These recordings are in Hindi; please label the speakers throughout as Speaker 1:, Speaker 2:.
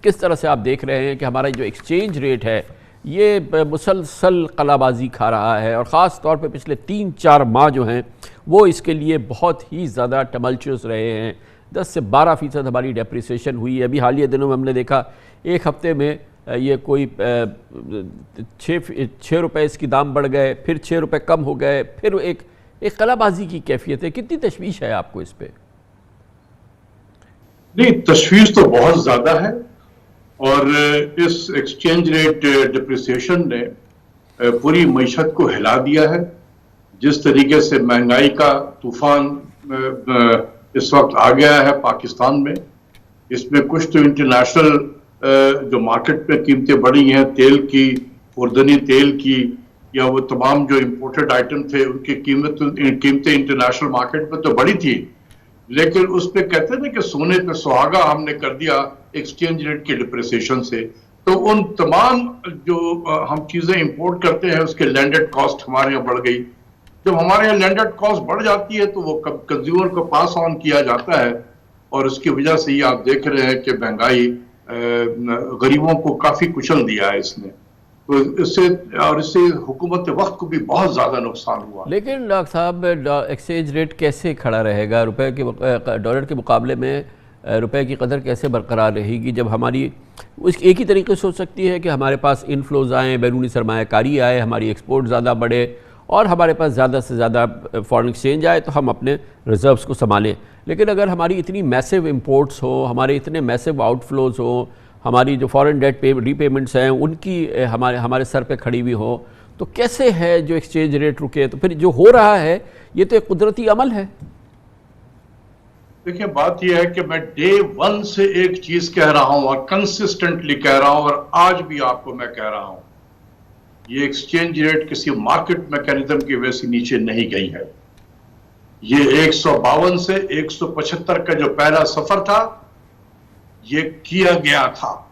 Speaker 1: किस तरह से आप देख रहे हैं कि हमारा जो एक्सचेंज रेट है ये मुसलसल कलाबाजी खा रहा है और ख़ास तौर पे पिछले 3-4 माह जो हैं वो इसके लिए बहुत ही ज़्यादा टमल्चुअस रहे हैं। 10 से 12% हमारी डेप्रिसिएशन हुई है। अभी हालिया दिनों में हमने देखा एक हफ्ते में ये कोई 6 रुपये इसकी दाम बढ़ गए, फिर 6 रुपये कम हो गए, फिर एक कलाबाजी की कैफियत है। कितनी तशवीश है आपको इस पर?
Speaker 2: नहीं, तशवीश तो बहुत ज़्यादा है और इस एक्सचेंज रेट डिप्रिसिएशन ने पूरी मईशत को हिला दिया है। जिस तरीके से महंगाई का तूफान इस वक्त आ गया है पाकिस्तान में, इसमें कुछ तो इंटरनेशनल जो मार्केट में कीमतें बढ़ी हैं, तेल की, खुर्दनी तेल की, या वो तमाम जो इंपोर्टेड आइटम थे उनकी कीमतें इंटरनेशनल मार्केट में तो बढ़ी थी, लेकिन उस पे कहते हैं ना कि सोने पे सुहागा हमने कर दिया एक्सचेंज रेट के डिप्रिसिएशन से। तो उन तमाम जो हम चीजें इंपोर्ट करते हैं उसके लैंडेड कॉस्ट हमारे यहाँ बढ़ गई। जब हमारे यहाँ लैंडेड कॉस्ट बढ़ जाती है तो वो कंज्यूमर को पास ऑन किया जाता है और उसकी वजह से ही आप देख रहे हैं कि महंगाई गरीबों को काफी कुचल दिया है इसने। तो इससे हुकूमत वक्त को भी बहुत ज़्यादा नुकसान हुआ।
Speaker 1: लेकिन डॉक्टर साहब, एक्सचेंज रेट कैसे खड़ा रहेगा? रुपए के डॉलर के मुकाबले में रुपए की कदर कैसे बरकरार रहेगी जब हमारी एक ही तरीके से सोच सकती है कि हमारे पास इनफ्लोज आएँ, बैरूनी सरमायाकारी आए, हमारी एक्सपोर्ट ज़्यादा बढ़े और हमारे पास ज़्यादा से ज़्यादा फॉरेन एक्सचेंज आए तो हम अपने रिजर्व्स को संभालें। लेकिन अगर हमारी इतनी मैसिव इंपोर्ट्स हो, हमारे इतने मैसिव आउटफ्लोज हो, हमारी जो फॉरेन डेट रीपेमेंट्स हैं उनकी हमारे सर पे खड़ी हुई हो, तो कैसे है जो एक्सचेंज रेट रुके? तो फिर जो हो रहा है ये तो एक कुदरती अमल है।
Speaker 2: देखिए, बात यह है कि मैं डे 1 से एक चीज कह रहा हूं और कंसिस्टेंटली कह रहा हूं और आज भी आपको मैं कह रहा हूं, ये एक्सचेंज रेट किसी मार्केट मैकेनिज्म की वजह से नीचे नहीं गई है। ये 152 से 175 का जो पहला सफर था ये किया गया था।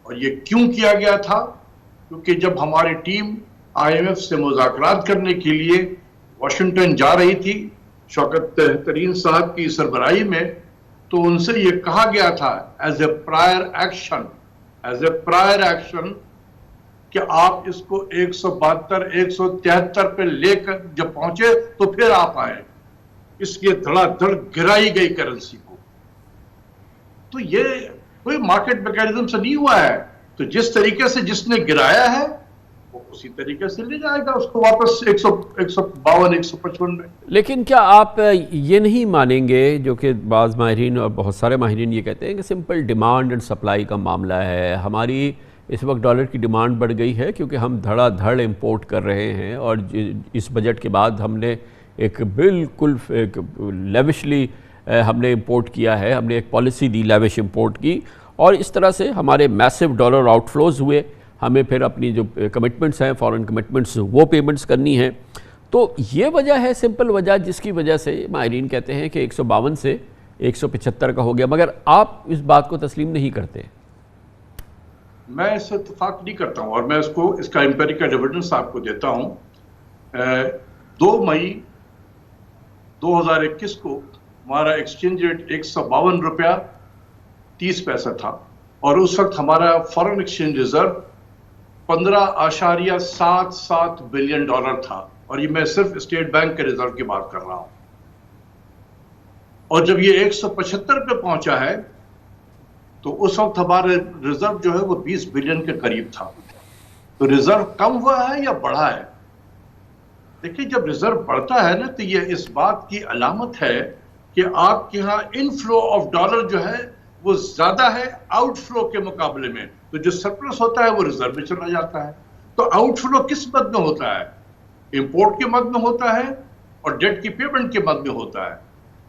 Speaker 2: और ये क्यों किया गया था? क्योंकि जब हमारी टीम IMF से मुज़ाकरात करने के लिए वाशिंगटन जा रही थी शौकत तरीन साहब की सरबराही में, तो उनसे ये कहा गया था एज ए प्रायर एक्शन कि आप इसको 172 173 पे लेकर जब पहुंचे तो फिर आप आए। इसलिए धड़ाधड़ गिराई गई करेंसी को। तो ये कोई मार्केट मैकेनिज्म से नहीं हुआ है। तो जिस तरीके से जिसने गिराया है वो उसी तरीके से ले जाएगा उसको वापस 152 155 में।
Speaker 1: लेकिन क्या आप ये नहीं मानेंगे, जो कि बाज़ माहिरीन और बहुत सारे माहिरीन ये कहते हैं कि सिंपल डिमांड एंड सप्लाई का मामला है। हमारी इस वक्त डॉलर की डिमांड बढ़ गई है क्योंकि हम धड़ाधड़ इंपोर्ट कर रहे हैं और इस बजट के बाद हमने एक बिल्कुल लेविशली हमने इंपोर्ट किया है, हमने एक पॉलिसी दी लेविश इंपोर्ट की और इस तरह से हमारे मैसिव डॉलर आउटफ्लोज हुए। हमें फिर अपनी जो कमिटमेंट्स हैं, फॉरेन कमिटमेंट्स, वो पेमेंट्स करनी हैं। तो ये वजह है, सिंपल वजह, जिसकी वजह से माहिरीन कहते हैं कि 152 से 175 का हो गया। मगर आप इस बात को तस्लीम नहीं करते।
Speaker 2: मैं इससे इत्तेफाक नहीं करता हूँ और मैं इसका एम्पेरिकल एविडेंस आपको देता हूँ। 2 मई 2021 को हमारा एक्सचेंज रेट 152 रुपया 30 पैसा था और उस वक्त हमारा foreign exchange reserve 15.77 billion dollar था। और ये मैं सिर्फ स्टेट बैंक के रिजर्व की बात कर रहा हूं। और जब ये 175 पे पहुंचा है तो उस वक्त हमारे रिजर्व जो है वो 20 बिलियन के करीब था। तो रिजर्व कम हुआ है या बढ़ा है? देखिए, जब रिजर्व बढ़ता है ना तो ये इस बात की अलामत है कि आपके यहाँ इनफ्लो ऑफ डॉलर जो है वो ज्यादा है आउटफ्लो के मुकाबले में। तो जो सरप्लस होता है वो रिजर्व में चला जाता है। तो आउटफ्लो किस मद में होता है? इंपोर्ट के मद में होता है और डेट की पेमेंट के मद में होता है।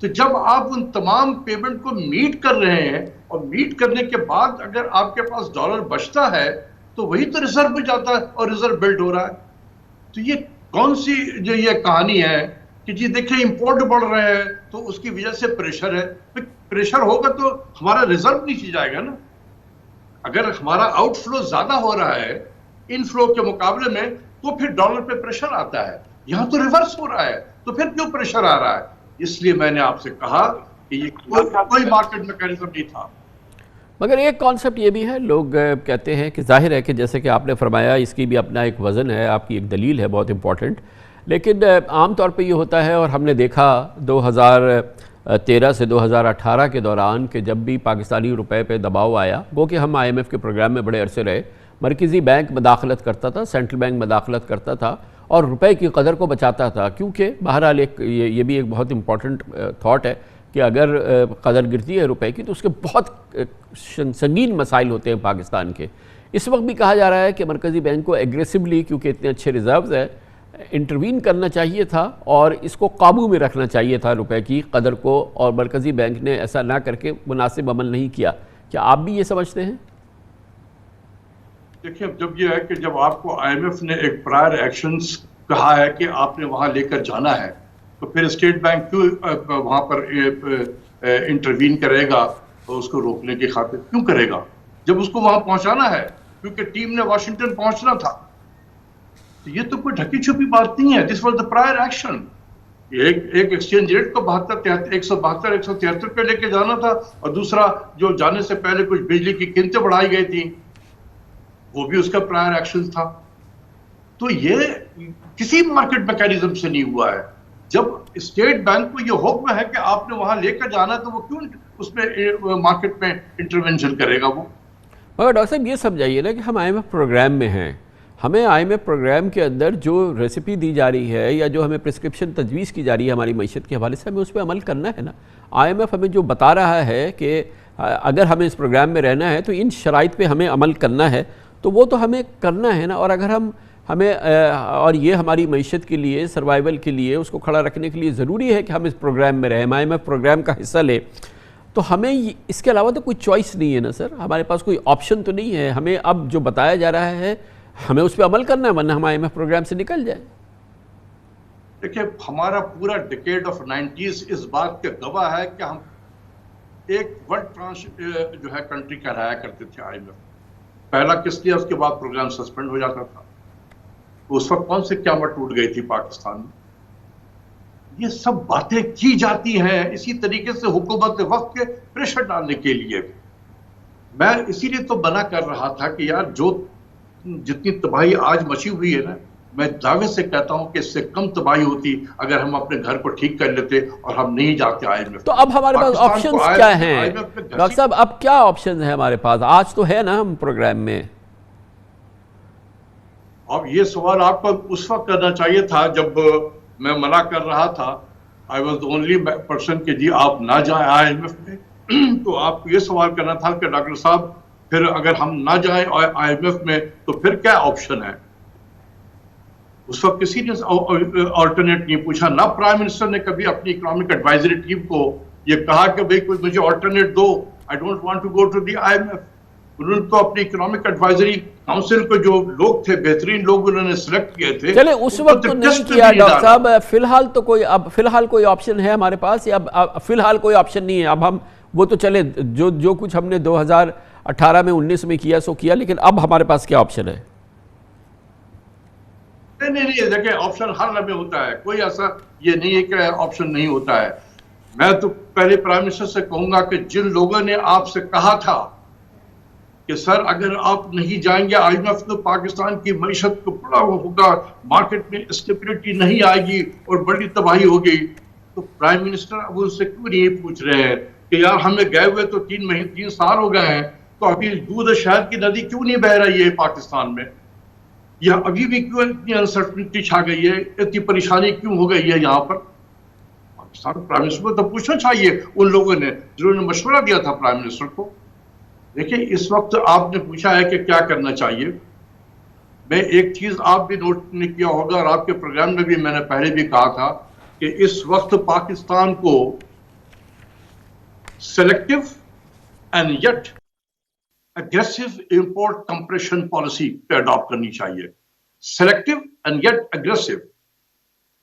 Speaker 2: तो जब आप उन तमाम पेमेंट को मीट कर रहे हैं और मीट करने के बाद अगर आपके पास डॉलर बचता है तो वही तो रिजर्व में जाता है और रिजर्व बिल्ड हो रहा है। तो ये कौन सी जो ये कहानी है कि जी देखिए इंपोर्ट बढ़ रहे हैं तो उसकी वजह से प्रेशर है। तो प्रेशर होगा तो हमारा रिजर्व नीचे जाएगा ना। अगर हमारा आउटफ्लो ज्यादा हो रहा है इनफ्लो के मुकाबले में तो फिर डॉलर पे प्रेशर आता है। यहां तो रिवर्स हो रहा है, तो फिर क्यों प्रेशर आ रहा है? इसलिए मैंने आपसे कहा कि ये कोई मार्केट मैकेनिज्म नहीं था।
Speaker 1: मगर एक कॉन्सेप्ट ये भी है, लोग कहते हैं कि जाहिर है कि जैसे कि आपने फरमाया इसकी भी अपना एक वज़न है, आपकी एक दलील है बहुत इंपॉर्टेंट, लेकिन आम तौर पे ये होता है और हमने देखा 2013 से 2018 के दौरान कि जब भी पाकिस्तानी रुपए पे दबाव आया, गो कि हम IMF के प्रोग्राम में बड़े अरसे रहे, मरकज़ी बैंक मदाखलत करता था, सेंट्रल बैंक मदाखलत करता था और रुपए की कदर को बचाता था, क्योंकि बहरहाल एक ये भी एक बहुत इंपॉर्टेंट थाट है कि अगर कदर गिरती है रुपए की तो उसके बहुत संगीन मसाइल होते हैं पाकिस्तान के। इस वक्त भी कहा जा रहा है कि मरकज़ी बैंक को एग्रेसिवली, क्योंकि इतने अच्छे रिजर्व्स है, इंटरवीन करना चाहिए था और इसको काबू में रखना चाहिए था रुपए की कदर को, और मरकज़ी बैंक ने ऐसा ना करके मुनासिब अमल नहीं किया। क्या आप भी ये समझते हैं?
Speaker 2: देखिए, जब ये है कि जब आपको IMF ने एक प्रायर एक्शंस कहा है कि आपने वहां लेकर जाना है, तो फिर स्टेट बैंक क्यों वहां पर इंटरवीन करेगा और उसको रोकने की खातिर क्यों करेगा, जब उसको वहां पहुंचाना है, क्योंकि टीम ने वाशिंगटन पहुंचना था। तो ये तो कोई ढकी छुपी बात नहीं है। This was the prior action. एक एक्सचेंज रेट को 172 173 पे लेके जाना था, और दूसरा जो जाने से पहले कुछ बिजली की कीमतें बढ़ाई गई थी, वो भी उसका प्रायर एक्शन था। तो ये किसी मार्केट मैकेनिज्म से नहीं हुआ है। जब स्टेट बैंक को ये हुक्म है कि आपने वहां लेकर जाना, तो वो क्यों उसमें मार्केट में इंटरवेंशन करेगा वो?
Speaker 1: मगर डॉक्टर साहब ये समझाइए ना कि हम IMF प्रोग्राम में हैं, हमें IMF प्रोग्राम के अंदर जो रेसिपी दी जा रही है या जो हमें प्रिस्क्रिप्शन तजवीज़ की जा रही है हमारी मईशत के हवाले से, हमें उस पर अमल करना है ना। IMF हमें जो बता रहा है कि अगर हमें इस प्रोग्राम में रहना है तो इन शराइत पे हमें अमल करना है, तो वो तो हमें करना है ना। और अगर हमें और ये हमारी मईशत के लिए, सर्वाइवल के लिए, उसको खड़ा रखने के लिए ज़रूरी है कि हम इस प्रोग्राम में रहें, IMF प्रोग्राम का हिस्सा लें, तो हमें इसके अलावा तो कोई चॉइस नहीं है ना सर, हमारे पास कोई ऑप्शन तो नहीं है। हमें अब जो बताया जा रहा है हमें उस पर अमल करना है, वरना हम IMF प्रोग्राम से निकल जाए।
Speaker 2: देखिए, हमारा पूरा डिकेड ऑफ 90s इस बात के गवाह है कि हम एक वन ट्रांस जो है कंट्री कराया करते थे IMF। पहला किस्त लिया, उसके बाद प्रोग्राम सस्पेंड हो जाता था। तो उस वक्त कौन सी क़यामत टूट गई थी पाकिस्तान में? ये सब बातें की जाती हैं इसी तरीके से हुकूमत वक्त के प्रेशर डालने के लिए। मैं इसीलिए तो मना कर रहा था कि यार, जो जितनी तबाही आज मची हुई है ना, मैं दावे से कहता हूं कि इससे कम तबाही होती अगर हम अपने घर को ठीक कर लेते और हम नहीं जाते IMF।
Speaker 1: तो अब हमारे पास ऑप्शंस क्या हैं डॉक्टर साहब? अब क्या ऑप्शन है हमारे पास? आज तो है ना हम प्रोग्राम में।
Speaker 2: अब ये सवाल आपको उस वक्त करना चाहिए था जब मैं मना कर रहा था। I was the only person कि जी आप ना जाए IMF में। तो आपको ये सवाल करना था कि डॉक्टर साहब, फिर अगर हम ना जाए IMF में तो फिर क्या ऑप्शन है? उस वक्त किसी ने ऑल्टरनेट नहीं पूछा। ना प्राइम मिनिस्टर ने कभी अपनी इकोनॉमिक एडवाइजरी टीम को ये कहा कि भाई कोई मुझे ऑल्टरनेट दो, I don't want to go to the IMF। उन्होंने तो अपनी इकोनॉमिक एडवाइजरी काउंसिल को जो लोग थे, बेहतरीन लोग उन्होंने सिलेक्ट किए थे।
Speaker 1: चले उस वक्त तो नहीं किया डॉक्टर साहब। फिलहाल तो कोई, अब फिलहाल कोई ऑप्शन है हमारे पास या अब फिलहाल कोई ऑप्शन नहीं है? अब हम वो तो चले, जो कुछ हमने 2018 में 19 में किया सो किया, लेकिन अब हमारे पास क्या ऑप्शन है?
Speaker 2: नहीं, देखिए, ऑप्शन हर लम्हे होता है, कोई ऐसा ये नहीं है कि ऑप्शन नहीं होता है। मैं तो पहले प्राइम मिनिस्टर से कहूंगा कि जिन लोगों ने आपसे कहा था कि सर अगर आप नहीं जाएंगे IMF तो पाकिस्तान की मईशत को बड़ा होगा, मार्केट में स्टेबिलिटी नहीं आएगी और बड़ी तबाही होगी, तो प्राइम मिनिस्टर अब उनसे क्यों नहीं पूछ रहे हैं कि यार हमें गए हुए तो 3 साल हो गए हैं, तो अभी दूध शहद की नदी क्यों नहीं बह रही है पाकिस्तान में? या अभी भी क्यों इतनी अनसर्टनिटी छा गई है, इतनी परेशानी क्यों हो गई है यहाँ पर? पाकिस्तान प्राइम मिनिस्टर को तो पूछना चाहिए उन लोगों ने जिन्होंने मशवरा दिया था प्राइम मिनिस्टर को। देखिए, इस वक्त आपने पूछा है कि क्या करना चाहिए। मैं एक चीज आप भी नोट नहीं किया होगा और आपके प्रोग्राम में भी मैंने पहले भी कहा था कि इस वक्त पाकिस्तान को selective and yet aggressive import compression policy पे अडॉप्ट करनी चाहिए। Selective and yet aggressive.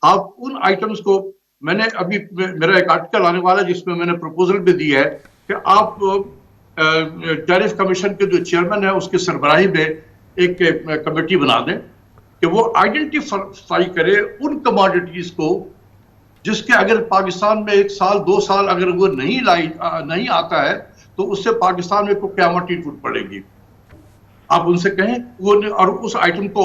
Speaker 2: आप उन आइटम्स को, मैंने अभी मेरा एक आर्टिकल आने वाला है जिसमें मैंने प्रपोजल भी दी है कि आप टैरिफ कमीशन के जो चेयरमैन है उसकी सरबराही में एक कमेटी बना दें कि वो आइडेंटिफाई करे उन कमोडिटीज को जिसके अगर पाकिस्तान में 1 साल 2 साल अगर वो नहीं आता है तो उससे पाकिस्तान में को क़यामत टूट पड़ेगी। आप उनसे कहें वो, और उस आइटम को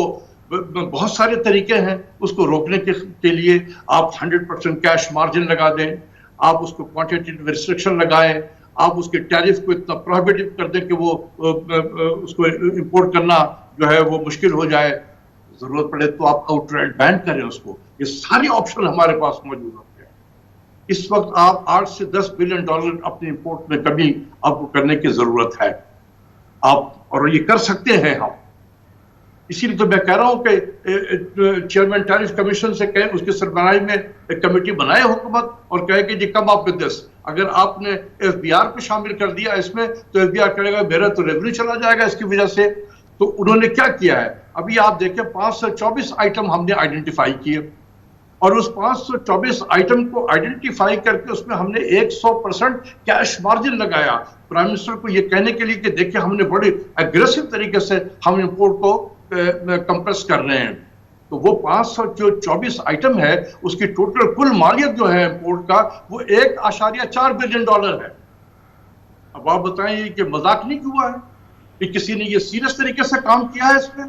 Speaker 2: बहुत सारे तरीके हैं उसको रोकने के लिए। आप 100% कैश मार्जिन लगा दें, आप उसको क्वांटिटेटिव रिस्ट्रिक्शन लगाएं, आप उसके टैरिफ को इतना प्रोहिबिटिव कर दें कि वो उसको इंपोर्ट करना जो है वो मुश्किल हो जाए। जरूरत पड़े तो आप आउटराइट बैन करें उसको। ये सारी ऑप्शन हमारे पास मौजूद होते हैं। इस वक्त आप 8 से 10 बिलियन डॉलर अपने इंपोर्ट में कभी आपको करने की जरूरत है आप, और ये कर सकते हैं हम। इसीलिए तो मैं कह रहा हूं कि चेयरमैन टैरिफ कमीशन से कहें, उसके सरबराही में एक कमेटी बनाए हुकूमत और कहे कि जी कम अप विद दिस। अगर आपने एफबीआर को शामिल कर दिया इसमें तो एफबीआर कहेगा मेरा तो रेवेन्यू चला जाएगा इसकी वजह से। तो उन्होंने क्या किया है, अभी आप देखें 524 आइटम हमने आइडेंटिफाई किए, और उस 524 आइटम को आइडेंटिफाई करके उसमें हमने 100% कैश मार्जिन लगाया प्राइम मिनिस्टर को ये कहने के लिए कि देखिए हमने बड़े एग्रेसिव तरीके से हम इंपोर्ट को कंप्रेस कर रहे हैं। तो वो 524 आइटम है, उसकी टोटल कुल मालियत जो है इंपोर्ट का वो 1.4 बिलियन डॉलर है। अब आप बताएं कि मजाक नहीं हुआ है कि किसी ने ये सीरियस तरीके से काम किया है इसमें।